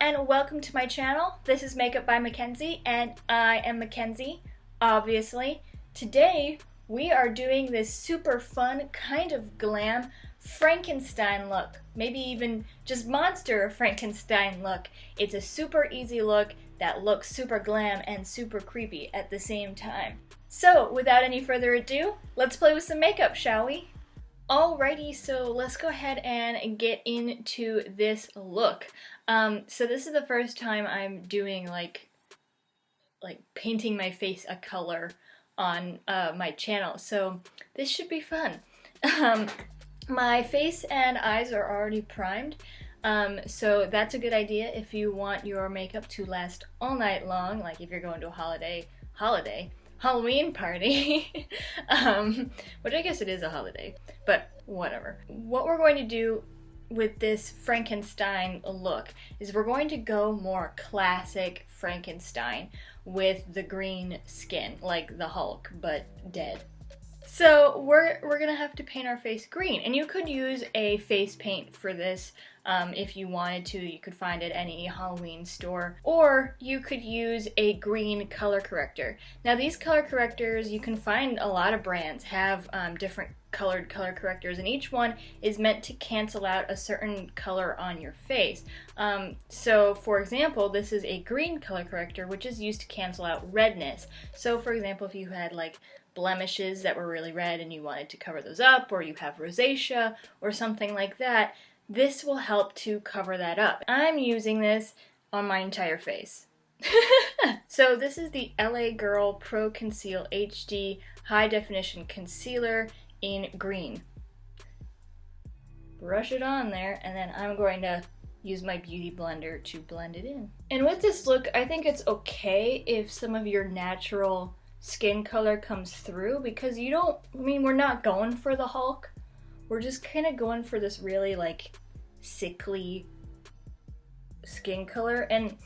and welcome to my channel. This is Makeup by Mackenzie and I am Mackenzie, obviously. Today we are doing this super fun, kind of glam Frankenstein look. Maybe even just monster Frankenstein look. It's a super easy look that looks super glam and super creepy at the same time. So without any further ado, let's play with some makeup, shall we? Alrighty, so let's go ahead and get into this look. So this is the first time I'm doing like painting my face a color on my channel, so this should be fun. My face and eyes are already primed, so that's a good idea if you want your makeup to last all night long, like if you're going to a Halloween party, which I guess it is a holiday, but whatever. What we're going to do with this Frankenstein look is we're going to go more classic Frankenstein with the green skin, like the Hulk, but dead. So we're gonna have to paint our face green, and you could use a face paint for this if you wanted to. You could find it at any Halloween store, or you could use a green color corrector. Now these color correctors, you can find a lot of brands have different colored color correctors, and each one is meant to cancel out a certain color on your face. So for example, this is a green color corrector, which is used to cancel out redness. So for example, if you had like blemishes that were really red and you wanted to cover those up, or you have rosacea or something like that, this will help to cover that up. I'm using this on my entire face. So this is the LA Girl Pro-Conceal HD High Definition Concealer in green. Brush it on there, and then I'm going to use my beauty blender to blend it in. And with this look, I think it's okay if some of your natural skin color comes through, because we're not going for the Hulk. We're just kind of going for this really like sickly skin color, and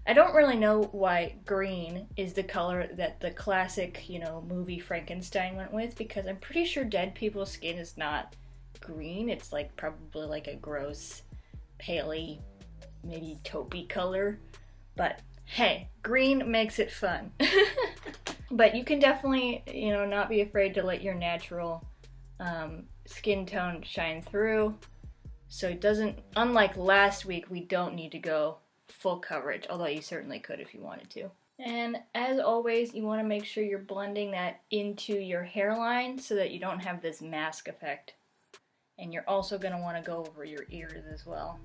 I don't really know why green is the color that the classic, movie Frankenstein went with, because I'm pretty sure dead people's skin is not green. It's like probably like a gross, paley, maybe taupey color, but hey, green makes it fun. But you can definitely, not be afraid to let your natural skin tone shine through. So it doesn't, unlike last week, we don't need to go full coverage, although you certainly could if you wanted to. And as always, you want to make sure you're blending that into your hairline so that you don't have this mask effect. And you're also going to want to go over your ears as well.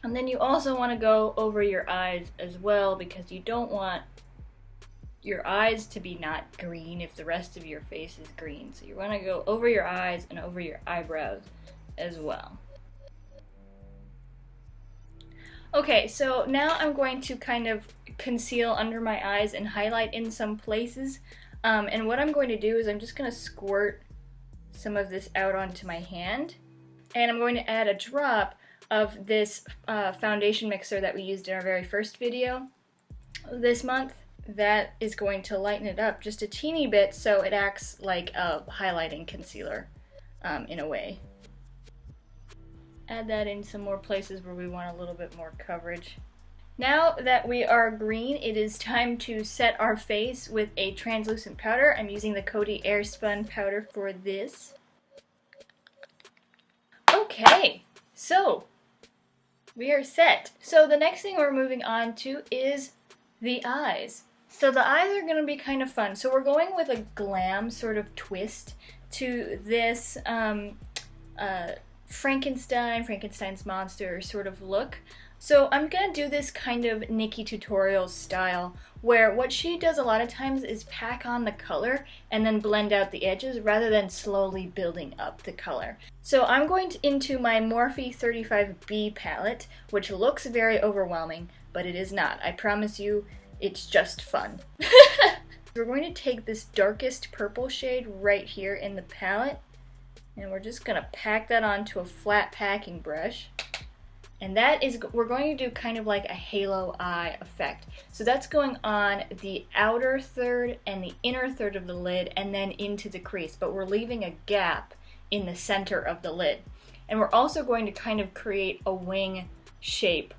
And then you also want to go over your eyes as well, because you don't want your eyes to be not green if the rest of your face is green. So you want to go over your eyes and over your eyebrows as well. Okay, so now I'm going to kind of conceal under my eyes and highlight in some places. And what I'm going to do is I'm just going to squirt some of this out onto my hand. And I'm going to add a drop of this foundation mixer that we used in our very first video this month. That is going to lighten it up just a teeny bit, so it acts like a highlighting concealer in a way. Add that in some more places where we want a little bit more coverage. Now that we are green, it is time to set our face with a translucent powder. I'm using the Coty Airspun powder for this. Okay, so we are set. So the next thing we're moving on to is the eyes. So the eyes are going to be kind of fun. So we're going with a glam sort of twist to this Frankenstein's monster sort of look. So I'm going to do this kind of Nikki Tutorials style, where what she does a lot of times is pack on the color and then blend out the edges rather than slowly building up the color. So I'm going into my Morphe 35B palette, which looks very overwhelming, but it is not. I promise you, it's just fun. We're going to take this darkest purple shade right here in the palette, and we're just going to pack that onto a flat packing brush. And we're going to do kind of like a halo eye effect. So that's going on the outer third and the inner third of the lid and then into the crease, but we're leaving a gap in the center of the lid. And we're also going to kind of create a wing shape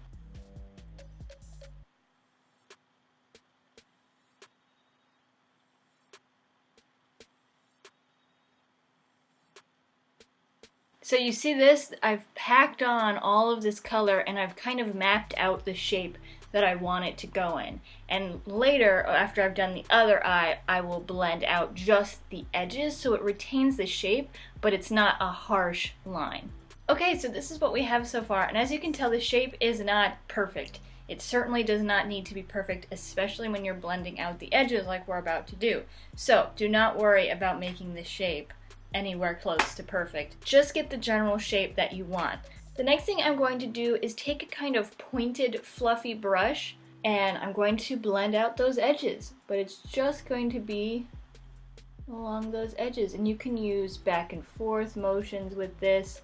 So you see this? I've packed on all of this color and I've kind of mapped out the shape that I want it to go in. And later, after I've done the other eye, I will blend out just the edges so it retains the shape, but it's not a harsh line. Okay, so this is what we have so far, and as you can tell, the shape is not perfect. It certainly does not need to be perfect, especially when you're blending out the edges like we're about to do. So do not worry about making the shape anywhere close to perfect. Just get the general shape that you want. The next thing I'm going to do is take a kind of pointed, fluffy brush, and I'm going to blend out those edges, but it's just going to be along those edges, and you can use back and forth motions with this,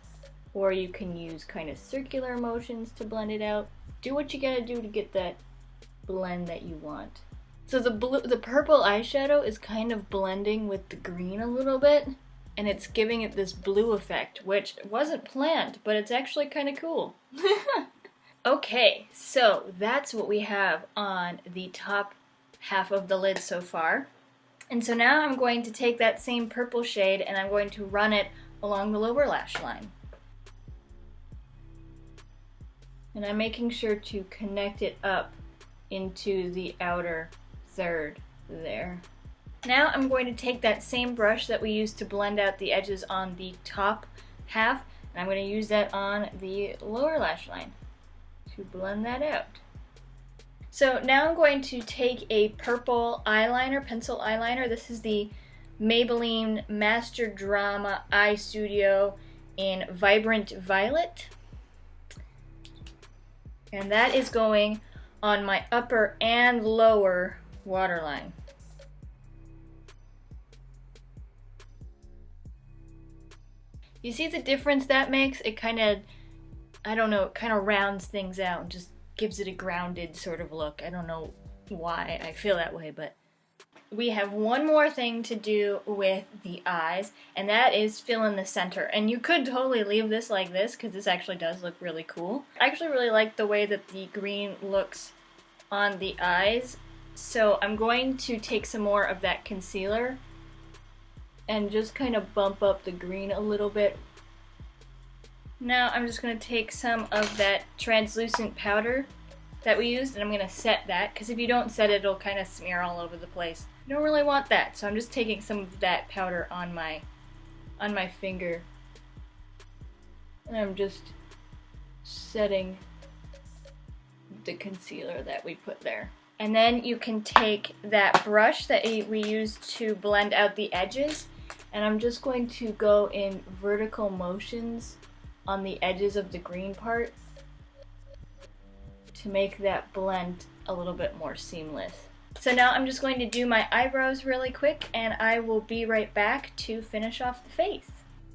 or you can use kind of circular motions to blend it out. Do what you gotta do to get that blend that you want. So the purple eyeshadow is kind of blending with the green a little bit, and it's giving it this blue effect, which wasn't planned, but it's actually kind of cool. Okay, so that's what we have on the top half of the lid so far. And so now I'm going to take that same purple shade and I'm going to run it along the lower lash line. And I'm making sure to connect it up into the outer third there. Now I'm going to take that same brush that we used to blend out the edges on the top half, and I'm going to use that on the lower lash line to blend that out. So now I'm going to take a purple eyeliner, pencil eyeliner. This is the Maybelline Master Drama Eye Studio in Vibrant Violet. And that is going on my upper and lower waterline. You see the difference that makes? It kind of, I don't know, it kind of rounds things out and just gives it a grounded sort of look. I don't know why I feel that way, but we have one more thing to do with the eyes, and that is fill in the center. And you could totally leave this like this, because this actually does look really cool. I actually really like the way that the green looks on the eyes, so I'm going to take some more of that concealer and just kind of bump up the green a little bit. Now I'm just going to take some of that translucent powder that we used, and I'm going to set that, because if you don't set it, it'll kind of smear all over the place. You don't really want that, so I'm just taking some of that powder on my finger, and I'm just setting the concealer that we put there. And then you can take that brush that we used to blend out the edges, and I'm just going to go in vertical motions on the edges of the green part to make that blend a little bit more seamless. So now I'm just going to do my eyebrows really quick, and I will be right back to finish off the face.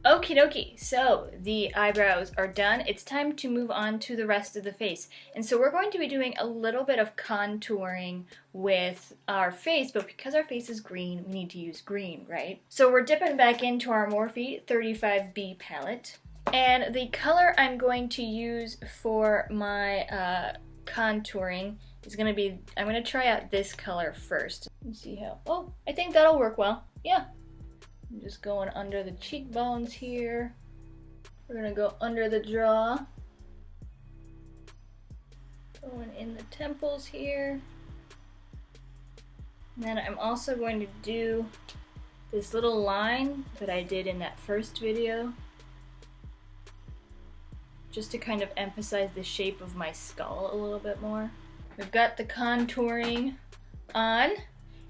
Okie dokie, so the eyebrows are done. It's time to move on to the rest of the face. And so we're going to be doing a little bit of contouring with our face, but because our face is green, we need to use green, right? So we're dipping back into our Morphe 35B palette. And the color I'm going to use for my contouring is going to be, I'm going to try out this color first. Let's see how, oh, I think that'll work well. Yeah. I'm just going under the cheekbones here. We're going to go under the jaw. Going in the temples here. And then I'm also going to do this little line that I did in that first video, just to kind of emphasize the shape of my skull a little bit more. We've got the contouring on,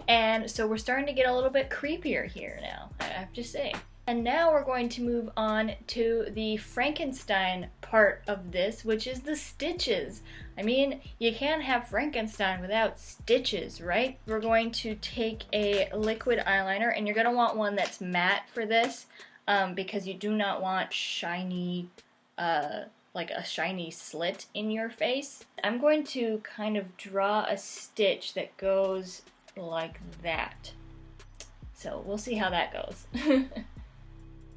and so we're starting to get a little bit creepier here now, I have to say. And now we're going to move on to the Frankenstein part of this, which is the stitches. I mean, you can't have Frankenstein without stitches, right? We're going to take a liquid eyeliner, and you're going to want one that's matte for this, because you do not want shiny, like a shiny slit in your face. I'm going to kind of draw a stitch that goes like that. So we'll see how that goes.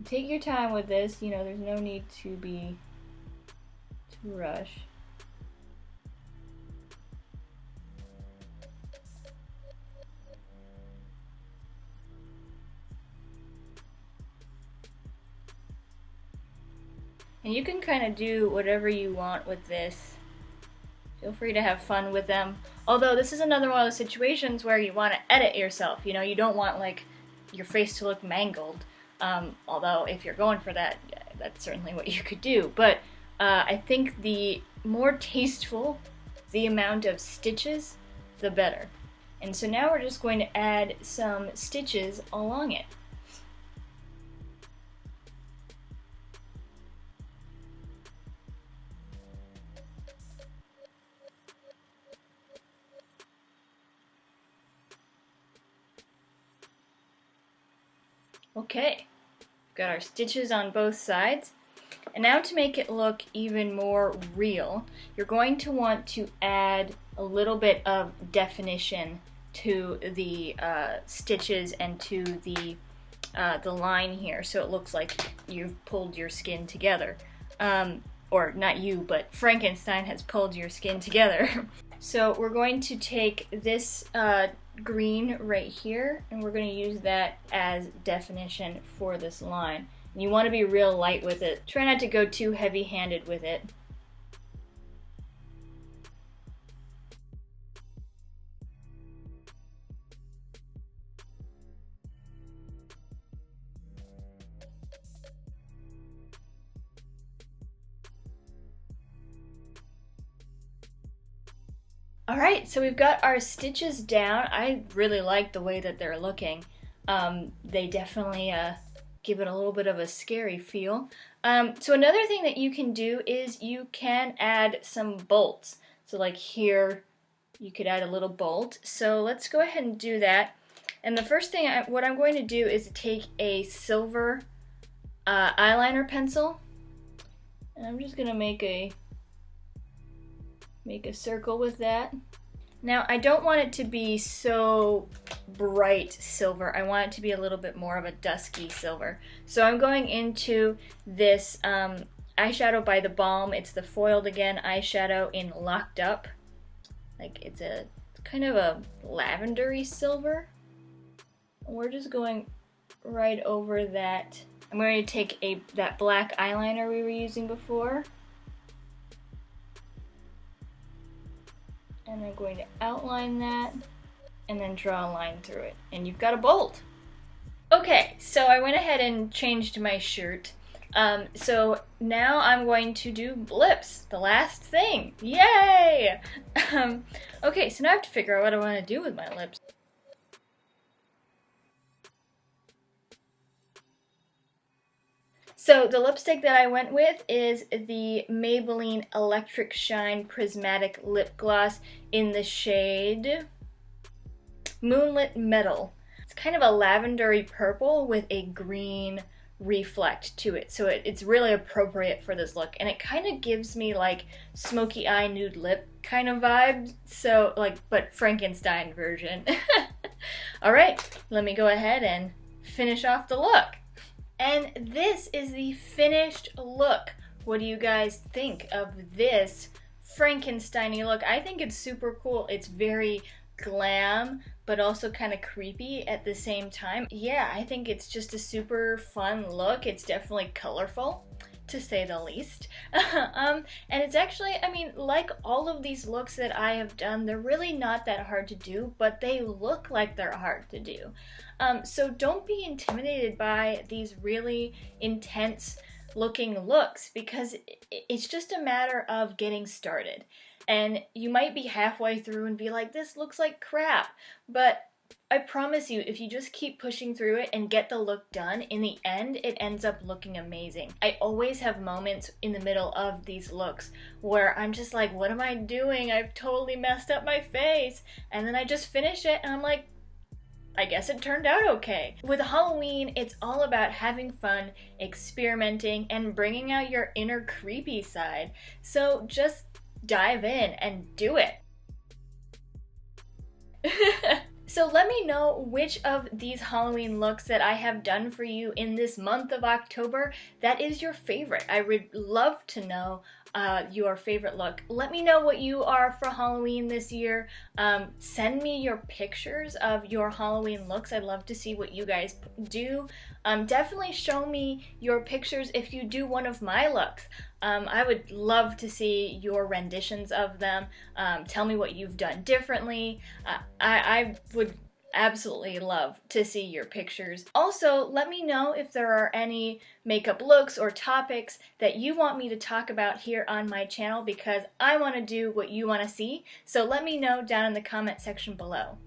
Take your time with this, you know, there's no need to rush. And you can kind of do whatever you want with this. Feel free to have fun with them. Although this is another one of those situations where you want to edit yourself. You know, you don't want like your face to look mangled. Although if you're going for that, yeah, that's certainly what you could do. But I think the more tasteful the amount of stitches, the better. And so now we're just going to add some stitches along it. Okay, we've got our stitches on both sides. And now to make it look even more real, you're going to want to add a little bit of definition to the stitches and to the line here, so it looks like you've pulled your skin together. Or not you, but Frankenstein has pulled your skin together. So we're going to take this green right here, and we're going to use that as definition for this line. And you want to be real light with it. Try not to go too heavy-handed with it. Alright, so we've got our stitches down. I really like the way that they're looking. They definitely give it a little bit of a scary feel. So another thing that you can do is you can add some bolts. So like here, you could add a little bolt. So let's go ahead and do that. And the first thing, what I'm going to do is take a silver eyeliner pencil. And I'm just going to make a circle with that. Now I don't want it to be so bright silver. I want it to be a little bit more of a dusky silver. So I'm going into this eyeshadow by the Balm. It's the Foiled Again eyeshadow in Locked Up. Like it's kind of a lavendery silver. We're just going right over that. I'm going to take that black eyeliner we were using before. And I'm going to outline that and then draw a line through it. And you've got a bolt. Okay, so I went ahead and changed my shirt. So now I'm going to do lips, the last thing. Yay! Okay, so now I have to figure out what I want to do with my lips. So the lipstick that I went with is the Maybelline Electric Shine Prismatic Lip Gloss in the shade Moonlit Metal. It's kind of a lavendery purple with a green reflect to it, so it's really appropriate for this look, and it kind of gives me like smoky eye nude lip kind of vibe, so like, but Frankenstein version. Alright, let me go ahead and finish off the look. And this is the finished look. What do you guys think of this Frankenstein-y look? I think it's super cool. It's very glam, but also kind of creepy at the same time. Yeah, I think it's just a super fun look. It's definitely colorful, to say the least. And it's actually, I mean, like all of these looks that I have done, they're really not that hard to do, but they look like they're hard to do. So don't be intimidated by these really intense looking looks, because it's just a matter of getting started. And you might be halfway through and be like, this looks like crap, but I promise you, if you just keep pushing through it and get the look done, in the end, it ends up looking amazing. I always have moments in the middle of these looks where I'm just like, what am I doing? I've totally messed up my face. And then I just finish it and I'm like, I guess it turned out okay. With Halloween, it's all about having fun, experimenting, and bringing out your inner creepy side. So just dive in and do it. So let me know which of these Halloween looks that I have done for you in this month of October that is your favorite. I would love to know. your favorite look. Let me know what you are for Halloween this year. Send me your pictures of your Halloween looks. I'd love to see what you guys do. Definitely show me your pictures if you do one of my looks. I would love to see your renditions of them. Tell me what you've done differently. I would absolutely love to see your pictures. Also, let me know if there are any makeup looks or topics that you want me to talk about here on my channel, because I want to do what you want to see. So let me know down in the comment section below.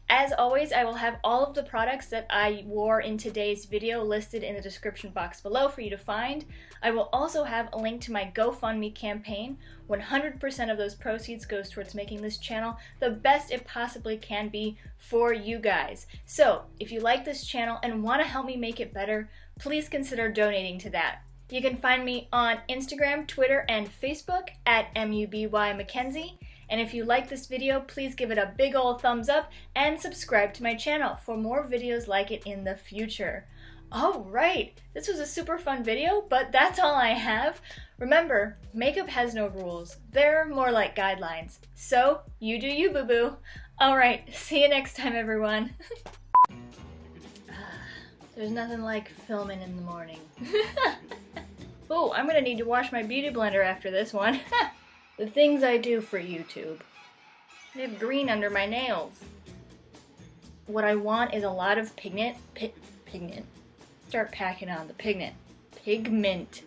As always, I will have all of the products that I wore in today's video listed in the description box below for you to find. I will also have a link to my GoFundMe campaign. 100% of those proceeds goes towards making this channel the best it possibly can be for you guys. So, if you like this channel and want to help me make it better, please consider donating to that. You can find me on Instagram, Twitter, and Facebook at MUBYMackenzie. And if you like this video, please give it a big ol' thumbs up and subscribe to my channel for more videos like it in the future. Alright, this was a super fun video, but that's all I have. Remember, makeup has no rules. They're more like guidelines. So, you do you, boo-boo. Alright, see you next time, everyone. There's nothing like filming in the morning. Oh, I'm gonna need to wash my beauty blender after this one. The things I do for YouTube. I have green under my nails. What I want is a lot of pigment. Start packing on the pigment. Pigment.